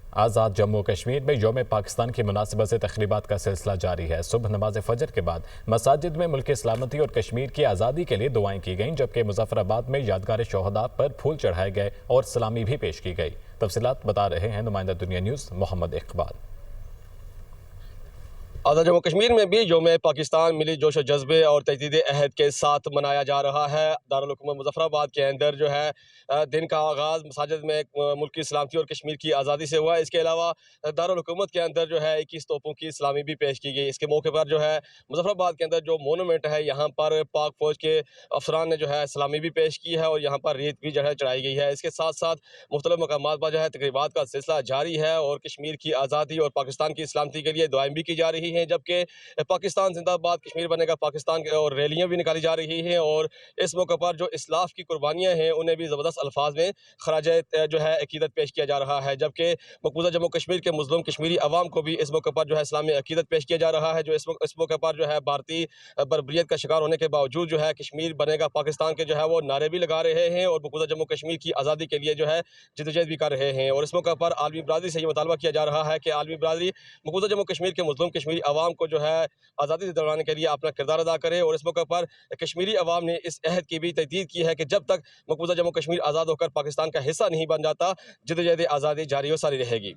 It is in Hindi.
आज़ाद जम्मू कश्मीर में यौम पाकिस्तान की मुनासिबत से तक़रीबात का सिलसिला जारी है। सुबह नमाज फजर के बाद मसाजिद में मुल्क की सलामती और कश्मीर की आज़ादी के लिए दुआएं की गईं, जबकि मुजफ्फराबाद में यादगार शोहदा पर फूल चढ़ाए गए और सलामी भी पेश की गई। तफसीलात बता रहे हैं नुमाइंदा दुनिया न्यूज़ मोहम्मद इकबाल। आज़ाद जम्मू कश्मीर में भी यौम पाकिस्तान मिली जोश व जज्बे और तजदीद अहद के साथ मनाया जा रहा है। दारुल हुकूमत मुजफ्फराबाद के अंदर जो है दिन का आगाज़ मसाजिद में मुल्क की सलामती और कश्मीर की आज़ादी से हुआ। इसके अलावा दारुल हुकूमत के अंदर जो है 21 तोपों की सलामी भी पेश की गई। इसके मौके पर जो है मुजफ्फराबाद के अंदर जो मोनूमेंट है, यहाँ पर पाक फ़ौज के अफसरान ने जो है सलामी भी पेश की है और यहाँ पर रेत भी जो है चढ़ाई गई है। इसके साथ साथ मुख्तलिफ मकामात पर जो है तकरीबात का सिलसिला जारी है और कश्मीर की आज़ादी और पाकिस्तान की सलामती के लिए दुआएं भी की जा रही हैं, जबकि पाकिस्तान जिंदाबाद, कश्मीर बनेगा पाकिस्तान और रैलियां भी निकाली जा रही हैं। और इस मौके पर जो इस्लाफ की कुर्बानियां हैं उन्हें भी ज़बरदस्त अल्फाज में खराज जो है अकीदत पेश किया जा रहा है, जबकि मकबूजा जम्मू कश्मीर के मुस्लिम कश्मीरी अवाम को भी इस मौके पर जो है इस्लामी अकीदत पेश किया जा रहा है। जो इस मौके पर जो है भारतीय बर्बरियत का शिकार होने के बावजूद जो है कश्मीर बनेगा पाकिस्तान के जो है वो नारे भी लगा रहे हैं और मकबूजा जम्मू कश्मीर की आज़ादी के लिए जो है जद्दोजहद भी कर रहे हैं। और इस मौके पर आलमी बरादरी से ये मुतालबा किया जा रहा है कि आलमी बरादरी मकबूजा जम्मू कश्मीर के मुस्लिम कश्मीरी अवाम को जो है आज़ादी दिलवाने के लिए अपना किरदार अदा करे। और इस मौके पर कश्मीरी अवाम ने इस अहद की भी तजदीद की है कि जब तक मकबूजा जम्मू कश्मीर आज़ाद होकर पाकिस्तान का हिस्सा नहीं बन जाता, जद्दोजहद आज़ादी जारी व सारी रहेगी।